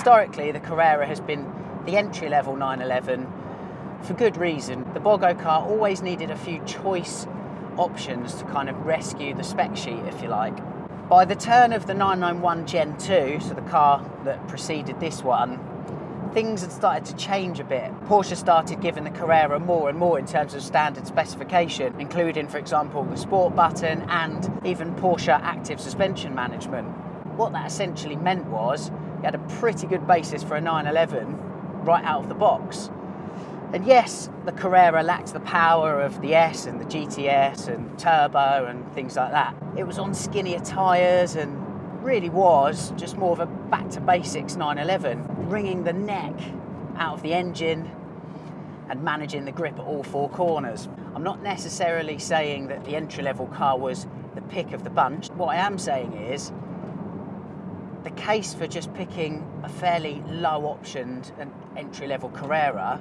historically, the Carrera has been the entry-level 911 for good reason. The Bogo car always needed a few choice options to kind of rescue the spec sheet, if you like. By the turn of the 991 Gen 2, so the car that preceded this one, things had started to change a bit. Porsche started giving the Carrera more and more in terms of standard specification, including, for example, the sport button and even Porsche active suspension management. What that essentially meant was you had a pretty good basis for a 911 right out of the box. And yes, the Carrera lacked the power of the S and the GTS and turbo and things like that. It was on skinnier tyres and really was just more of a back to basics 911, wringing the neck out of the engine and managing the grip at all four corners. I'm not necessarily saying that the entry-level car was the pick of the bunch. What I am saying is the case for just picking a fairly low-optioned and entry-level Carrera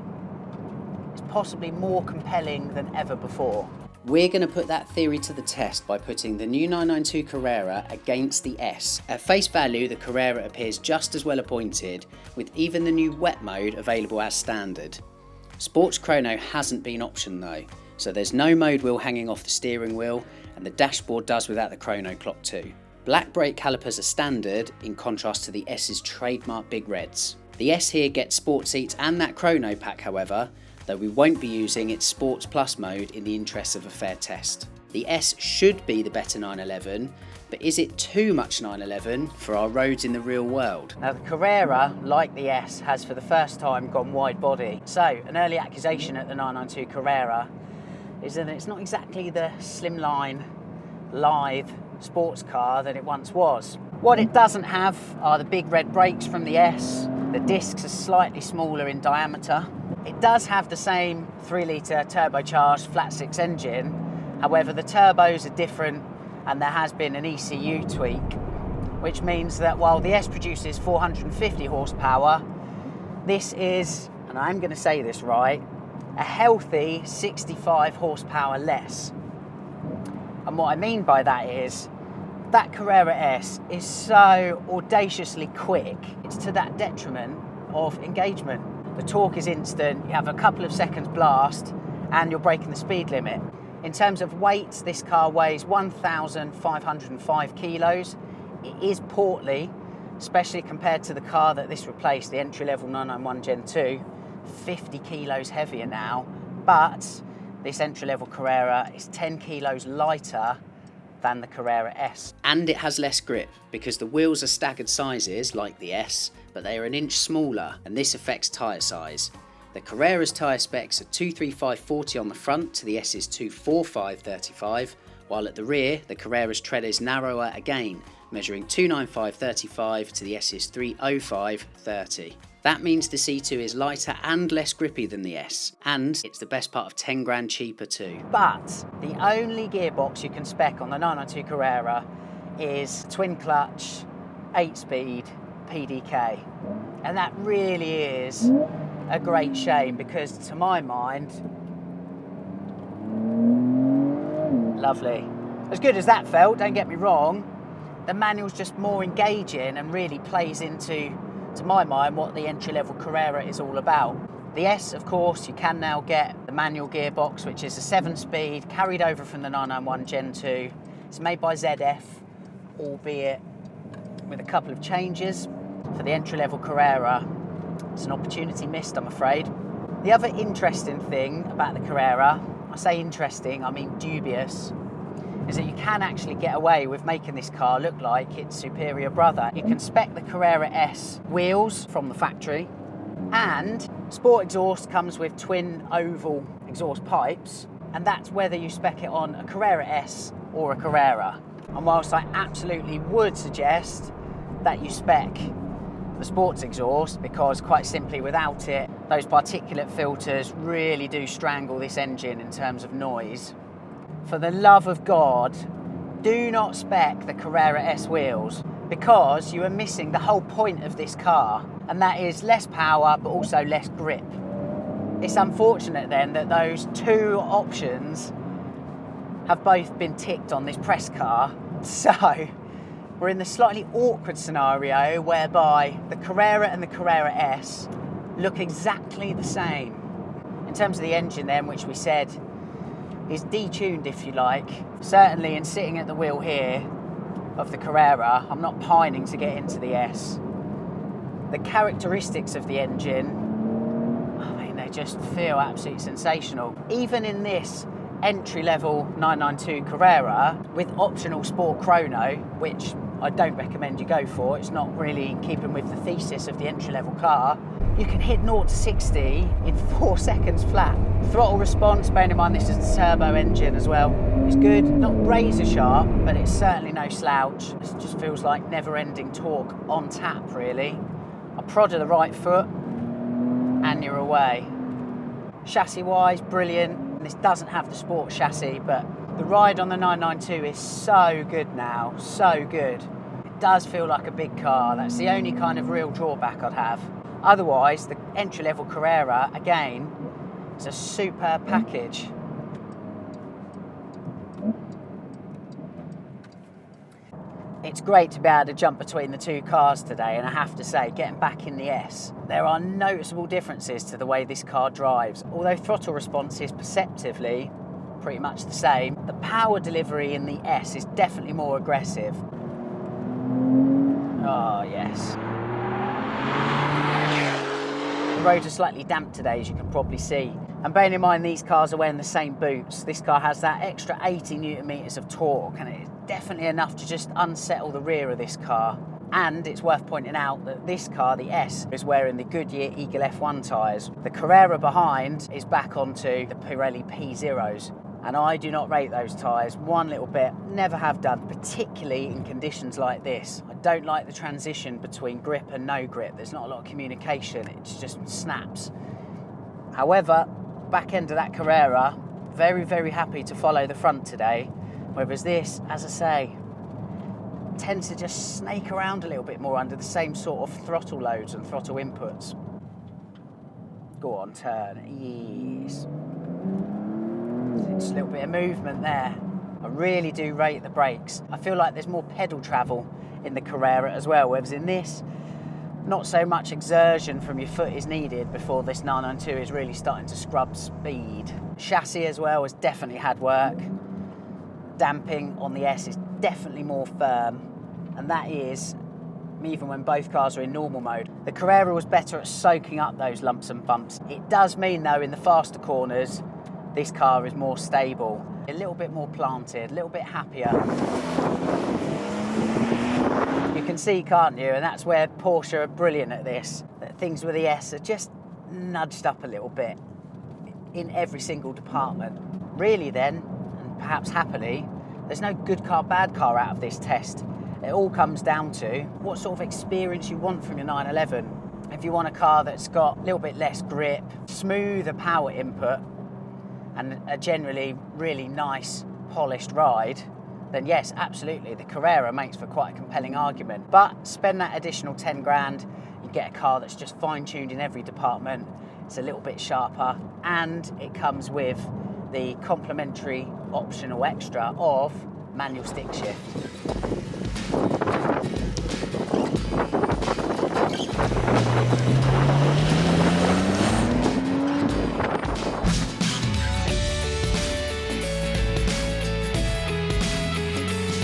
is possibly more compelling than ever before. We're going to put that theory to the test by putting the new 992 Carrera against the S. At face value, the Carrera appears just as well appointed, with even the new wet mode available as standard. Sports Chrono hasn't been optioned though, so there's no mode wheel hanging off the steering wheel, and the dashboard does without the chrono clock too. Black brake calipers are standard, in contrast to the S's trademark big reds. The S here gets sport seats and that chrono pack however, though we won't be using its Sports Plus mode in the interests of a fair test. The S should be the better 911, but is it too much 911 for our roads in the real world? Now the Carrera, like the S, has for the first time gone wide body. So an early accusation at the 992 Carrera is that it's not exactly the slimline, lithe sports car that it once was. What it doesn't have are the big red brakes from the S. The discs are slightly smaller in diameter. It does have the same 3-litre turbocharged flat six engine, however the turbos are different and there has been an ECU tweak, which means that while the S produces 450 horsepower, this is, and I'm going to say this right, a healthy 65 horsepower less. And what I mean by that is, that Carrera S is so audaciously quick, it's to that detriment of engagement. The torque is instant, you have a couple of seconds blast and you're breaking the speed limit. In terms of weight, this car weighs 1,505 kilos. It is portly, especially compared to the car that this replaced, the entry-level 991 Gen 2, 50 kilos heavier now, but this entry-level Carrera is 10 kilos lighter than the Carrera S. And it has less grip, because the wheels are staggered sizes, like the S, but they are an inch smaller, and this affects tyre size. The Carrera's tyre specs are 235/40 on the front to the S's 245/35, while at the rear, the Carrera's tread is narrower again, measuring 295/35 to the S's 305/30. That means the C2 is lighter and less grippy than the S, and it's the best part of 10 grand cheaper too. But the only gearbox you can spec on the 992 Carrera is twin clutch, 8-speed PDK. And that really is a great shame because to my mind, lovely. As good as that felt, don't get me wrong, the manual's just more engaging and really plays into, to my mind, what the entry-level Carrera is all about. The S, of course, you can now get the manual gearbox, which is a 7-speed, carried over from the 991 Gen 2. It's made by ZF, albeit with a couple of changes. For the entry-level Carrera, it's an opportunity missed, I'm afraid. The other interesting thing about the Carrera, I say interesting, I mean dubious, is that you can actually get away with making this car look like its superior brother. You can spec the Carrera S wheels from the factory, and sport exhaust comes with twin oval exhaust pipes, and that's whether you spec it on a Carrera S or a Carrera. And whilst I absolutely would suggest that you spec the sports exhaust, because quite simply without it, those particulate filters really do strangle this engine in terms of noise. For the love of God, do not spec the Carrera S wheels, because you are missing the whole point of this car, and that is less power but also less grip. It's unfortunate then that those two options have both been ticked on this press car, so we're in the slightly awkward scenario whereby the Carrera and the Carrera S look exactly the same. In terms of the engine then, which we said is detuned, if you like. Certainly in sitting at the wheel here of the Carrera, I'm not pining to get into the S. The characteristics of the engine, I mean, they just feel absolutely sensational. Even in this entry-level 992 Carrera with optional sport chrono, which I don't recommend you go for, it's not really in keeping with the thesis of the entry-level car, you can hit 0 to 60 in 4 seconds flat. Throttle response, bearing in mind this is a turbo engine as well, is good. Not razor sharp, but it's certainly no slouch. It just feels like never-ending torque on tap, really. I prod of the right foot, and you're away. Chassis-wise, brilliant. This doesn't have the sport chassis, but the ride on the 992 is so good now, so good. It does feel like a big car. That's the only kind of real drawback I'd have. Otherwise, the entry-level Carrera, again, is a superb package. It's great to be able to jump between the two cars today, and I have to say, getting back in the S, there are noticeable differences to the way this car drives. Although throttle response is perceptively pretty much the same, the power delivery in the S is definitely more aggressive. Oh, yes. The roads are slightly damp today, as you can probably see. And bearing in mind these cars are wearing the same boots, this car has that extra 80 Newton meters of torque, and it's definitely enough to just unsettle the rear of this car. And it's worth pointing out that this car, the S, is wearing the Goodyear Eagle F1 tyres. The Carrera behind is back onto the Pirelli P0s. And I do not rate those tyres one little bit, never have done, particularly in conditions like this. I don't like the transition between grip and no grip. There's not a lot of communication, it just snaps. However, back end of that Carrera, very, very happy to follow the front today. Whereas this, as I say, tends to just snake around a little bit more under the same sort of throttle loads and throttle inputs. Go on, turn, yes. Just a little bit of movement there. I really do rate the brakes. I feel like there's more pedal travel in the Carrera as well, whereas in this, not so much exertion from your foot is needed before this 992 is really starting to scrub speed. Chassis as well has definitely had work. Damping on the S is definitely more firm, and that is even when both cars are in normal mode. The Carrera was better at soaking up those lumps and bumps. It does mean though, in the faster corners, this car is more stable, a little bit more planted, a little bit happier. You can see, can't you, and that's where Porsche are brilliant at this, that things with the S are just nudged up a little bit in every single department. Really then, and perhaps happily, there's no good car, bad car out of this test. It all comes down to what sort of experience you want from your 911. If you want a car that's got a little bit less grip, smoother power input, and a generally really nice, polished ride, then yes, absolutely, the Carrera makes for quite a compelling argument. But spend that additional 10 grand, you get a car that's just fine-tuned in every department, it's a little bit sharper, and it comes with the complementary optional extra of manual stick shift.